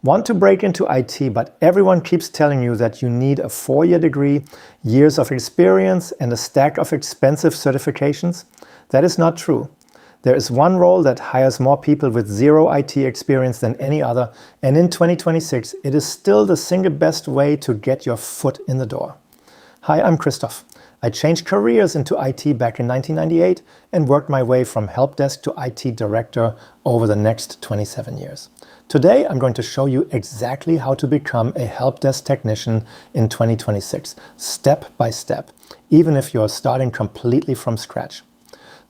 Want to break into IT, but everyone keeps telling you that you need a 4-year degree, years of experience, and a stack of expensive certifications? That is not true. There is one role that hires more people with zero IT experience than any other, and in 2026, it is still the single best way to get your foot in the door. Hi, I'm Christoph. I changed careers into IT back in 1998 and worked my way from Helpdesk to IT director over the next 27 years. Today, I'm going to show you exactly how to become a Helpdesk technician in 2026, step by step, even if you're starting completely from scratch.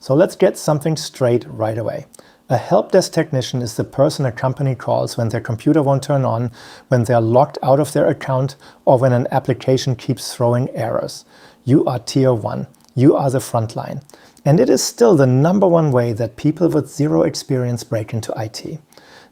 So let's get something straight right away. A Helpdesk technician is the person a company calls when their computer won't turn on, when they're locked out of their account, or when an application keeps throwing errors. You are tier 1. You are the front line. And it is still the #1 way that people with zero experience break into IT.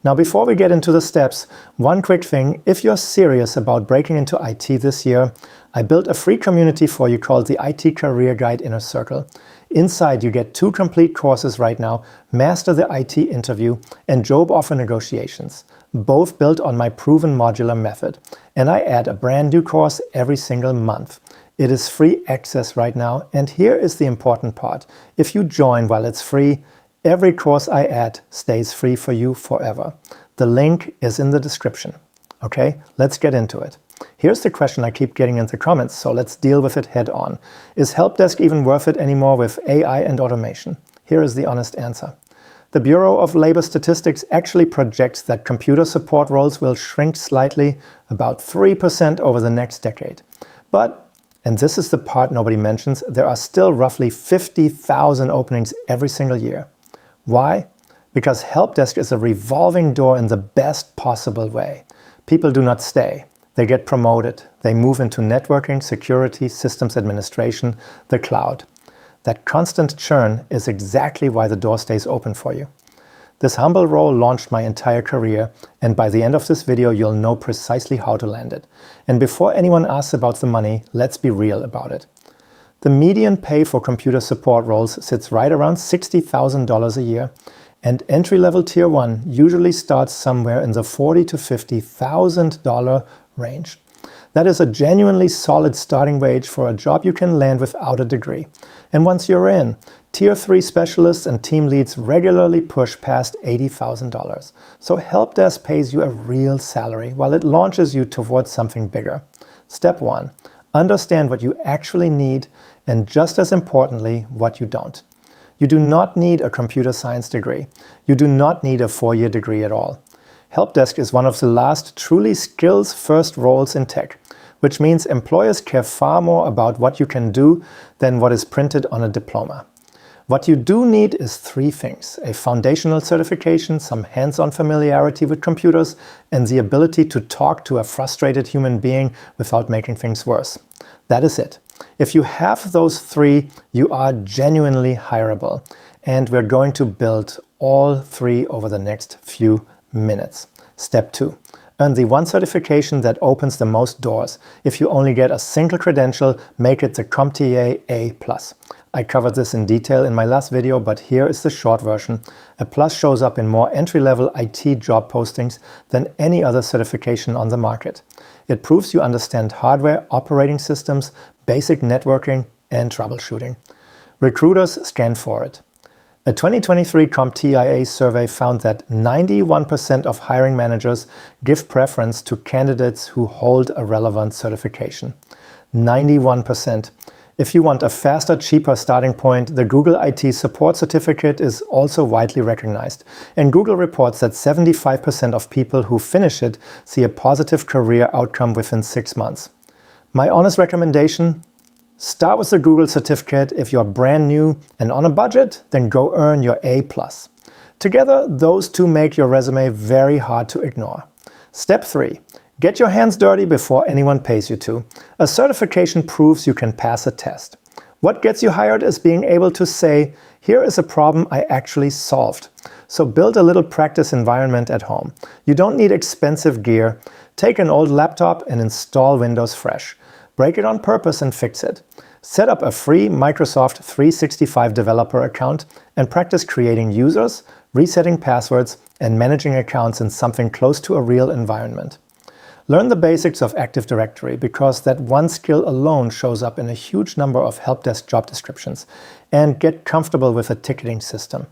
Now, before we get into the steps, one quick thing. If you're serious about breaking into IT this year, I built a free community for you called the IT Career Guide Inner Circle. Inside, you get 2 complete courses right now, Master the IT Interview and Job Offer Negotiations, both built on my proven modular method. And I add a brand new course every single month. It is free access right now, and here is the important part. If you join while it's free, every course I add stays free for you forever. The link is in the description. Okay, let's get into it. Here's the question I keep getting in the comments, so let's deal with it head on. Is Helpdesk even worth it anymore with AI and automation? Here is the honest answer. The Bureau of Labor Statistics actually projects that computer support roles will shrink slightly, about 3% over the next decade. But, and this is the part nobody mentions, there are still roughly 50,000 openings every single year. Why? Because Helpdesk is a revolving door in the best possible way. People do not stay. They get promoted. They move into networking, security, systems administration, the cloud. That constant churn is exactly why the door stays open for you. This humble role launched my entire career, and by the end of this video, you'll know precisely how to land it. And before anyone asks about the money, let's be real about it. The median pay for computer support roles sits right around $60,000 a year, and entry-level tier 1 usually starts somewhere in the $40,000 to $50,000 range. That is a genuinely solid starting wage for a job you can land without a degree. And once you're in, tier 3 specialists and team leads regularly push past $80,000. So Helpdesk pays you a real salary while it launches you towards something bigger. Step 1. Understand what you actually need, and just as importantly, what you don't. You do not need a computer science degree. You do not need a 4-year degree at all. Helpdesk is one of the last truly skills-first roles in tech, which means employers care far more about what you can do than what is printed on a diploma. What you do need is 3 things: a foundational certification, some hands-on familiarity with computers, and the ability to talk to a frustrated human being without making things worse. That is it. If you have those 3, you are genuinely hireable. And we're going to build all 3 over the next few minutes. Step 2. Earn the one certification that opens the most doors. If you only get a single credential, make it the CompTIA A+. I covered this in detail in my last video, but here is the short version. A plus shows up in more entry-level IT job postings than any other certification on the market. It proves you understand hardware, operating systems, basic networking, and troubleshooting. Recruiters scan for it. A 2023 CompTIA survey found that 91% of hiring managers give preference to candidates who hold a relevant certification. 91%. If you want a faster, cheaper starting point, the Google IT Support Certificate is also widely recognized. And Google reports that 75% of people who finish it see a positive career outcome within 6 months. My honest recommendation? Start with the Google certificate. If you're brand new and on a budget, then go earn your A+. Together, those 2 make your resume very hard to ignore. Step 3. Get your hands dirty before anyone pays you to. A certification proves you can pass a test. What gets you hired is being able to say, here is a problem I actually solved. So build a little practice environment at home. You don't need expensive gear. Take an old laptop and install Windows fresh. Break it on purpose and fix it. Set up a free Microsoft 365 developer account and practice creating users, resetting passwords, and managing accounts in something close to a real environment. Learn the basics of Active Directory because that one skill alone shows up in a huge number of Helpdesk job descriptions, and get comfortable with a ticketing system.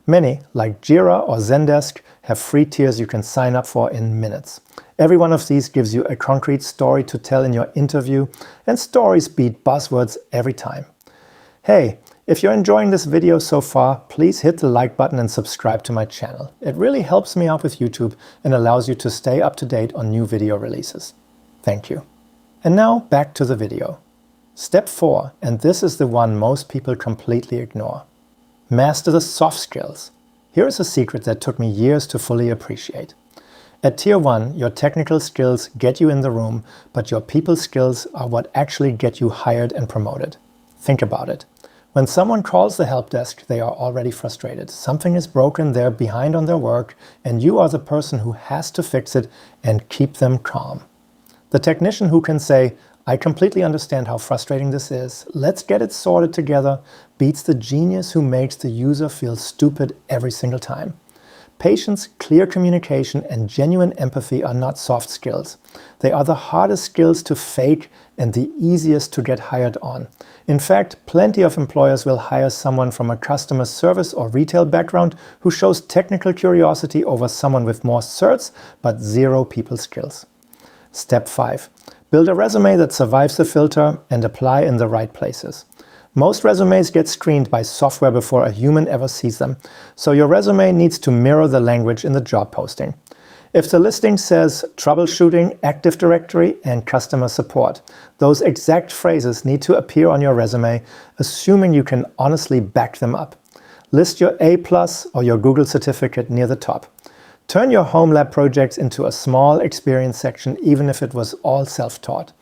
Many, like Jira or Zendesk, have free tiers you can sign up for in minutes. Every one of these gives you a concrete story to tell in your interview, and stories beat buzzwords every time. Hey, if you're enjoying this video so far, please hit the like button and subscribe to my channel. It really helps me out with YouTube and allows you to stay up to date on new video releases. Thank you. And now back to the video. Step 4, and this is the one most people completely ignore. Master the soft skills. Here is a secret that took me years to fully appreciate. At Tier 1, your technical skills get you in the room, but your people skills are what actually get you hired and promoted. Think about it. When someone calls the help desk, they are already frustrated. Something is broken, they're behind on their work, and you are the person who has to fix it and keep them calm. The technician who can say, "I completely understand how frustrating this is, let's get it sorted together," beats the genius who makes the user feel stupid every single time. Patience, clear communication, and genuine empathy are not soft skills. They are the hardest skills to fake and the easiest to get hired on. In fact, plenty of employers will hire someone from a customer service or retail background who shows technical curiosity over someone with more certs but zero people skills. Step 5. Build a resume that survives the filter and apply in the right places. Most resumes get screened by software before a human ever sees them, so your resume needs to mirror the language in the job posting. If the listing says troubleshooting, Active Directory, and customer support, those exact phrases need to appear on your resume, assuming you can honestly back them up. List your A+ or your Google certificate near the top. Turn your home lab projects into a small experience section, even if it was all self-taught.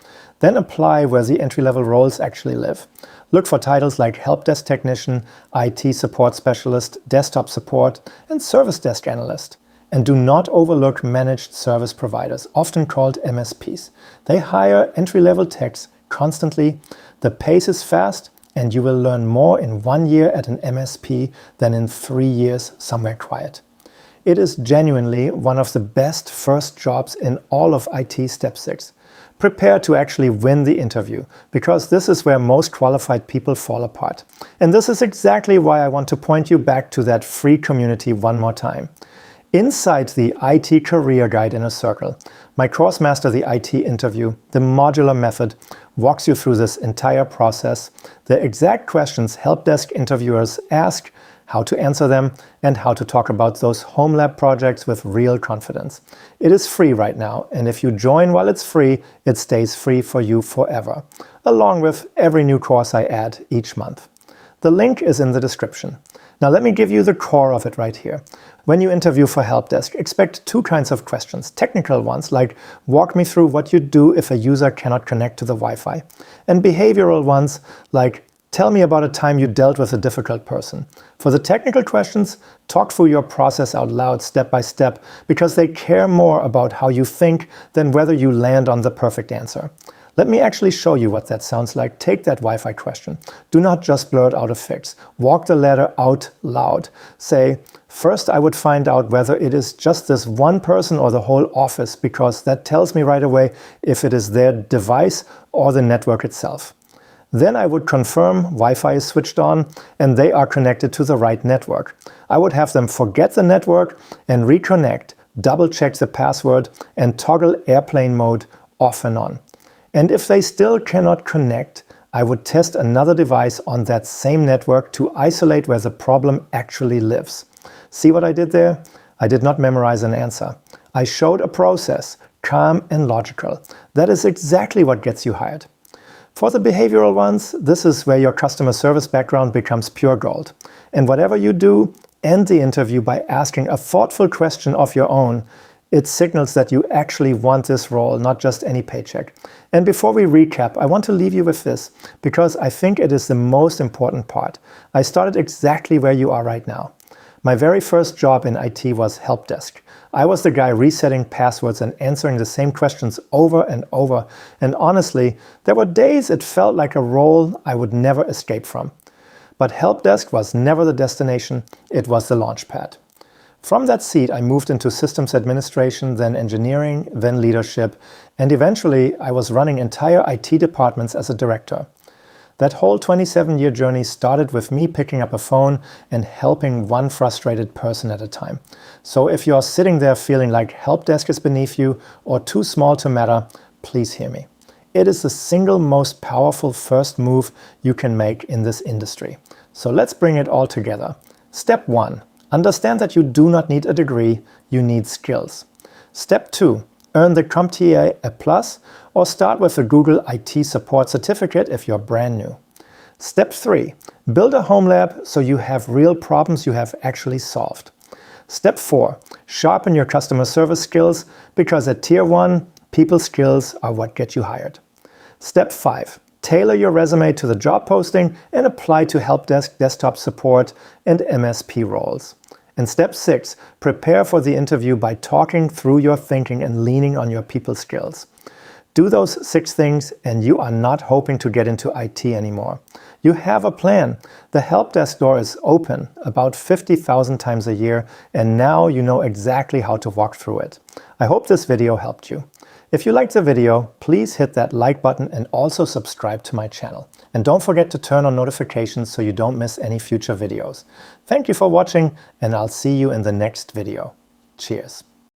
Then apply where the entry-level roles actually live. Look for titles like Helpdesk Technician, IT Support Specialist, Desktop Support, and Service Desk Analyst. And do not overlook managed service providers, often called MSPs. They hire entry-level techs constantly. The pace is fast, and you will learn more in 1 year at an MSP than in 3 years somewhere quiet. It is genuinely one of the best first jobs in all of IT Step 6. Prepare to actually win the interview, because this is where most qualified people fall apart. And this is exactly why I want to point you back to that free community one more time. Inside the IT Career Guide in a Circle, my course Master the IT Interview, the modular method, walks you through this entire process, the exact questions Helpdesk interviewers ask, how to answer them, and how to talk about those home lab projects with real confidence. It is free right now, and if you join while it's free, it stays free for you forever, along with every new course I add each month. The link is in the description. Now let me give you the core of it right here. When you interview for Helpdesk, expect 2 kinds of questions. Technical ones, like walk me through what you do if a user cannot connect to the Wi-Fi. And behavioral ones, like tell me about a time you dealt with a difficult person. For the technical questions, talk through your process out loud step by step, because they care more about how you think than whether you land on the perfect answer. Let me actually show you what that sounds like. Take that Wi-Fi question. Do not just blurt out a fix. Walk the ladder out loud. Say, first I would find out whether it is just this one person or the whole office, because that tells me right away if it is their device or the network itself. Then I would confirm Wi-Fi is switched on and they are connected to the right network. I would have them forget the network and reconnect, double-check the password, and toggle airplane mode off and on. And if they still cannot connect, I would test another device on that same network to isolate where the problem actually lives. See what I did there? I did not memorize an answer. I showed a process, calm and logical. That is exactly what gets you hired. For the behavioral ones, this is where your customer service background becomes pure gold. And whatever you do, end the interview by asking a thoughtful question of your own. It signals that you actually want this role, not just any paycheck. And before we recap, I want to leave you with this, because I think it is the most important part. I started exactly where you are right now. My very first job in IT was Helpdesk. I was the guy resetting passwords and answering the same questions over and over. And honestly, there were days it felt like a role I would never escape from. But Helpdesk was never the destination, it was the launchpad. From that seat, I moved into systems administration, then engineering, then leadership, and eventually I was running entire IT departments as a director. That whole 27-year journey started with me picking up a phone and helping one frustrated person at a time. So if you're sitting there feeling like Helpdesk is beneath you or too small to matter, please hear me. It is the single most powerful first move you can make in this industry. So let's bring it all together. Step 1. Understand that you do not need a degree, you need skills. Step 2. Earn the CompTIA A+ or start with the Google IT Support Certificate if you're brand new. Step 3. Build a home lab so you have real problems you have actually solved. Step 4. Sharpen your customer service skills because at Tier 1, people skills are what get you hired. Step 5. Tailor your resume to the job posting and apply to Helpdesk desktop support and MSP roles. And step 6, prepare for the interview by talking through your thinking and leaning on your people skills. Do those 6 things and you are not hoping to get into IT anymore. You have a plan. The Helpdesk door is open about 50,000 times a year and now you know exactly how to walk through it. I hope this video helped you. If you liked the video, please hit that like button and also subscribe to my channel. And don't forget to turn on notifications so you don't miss any future videos. Thank you for watching and I'll see you in the next video. Cheers.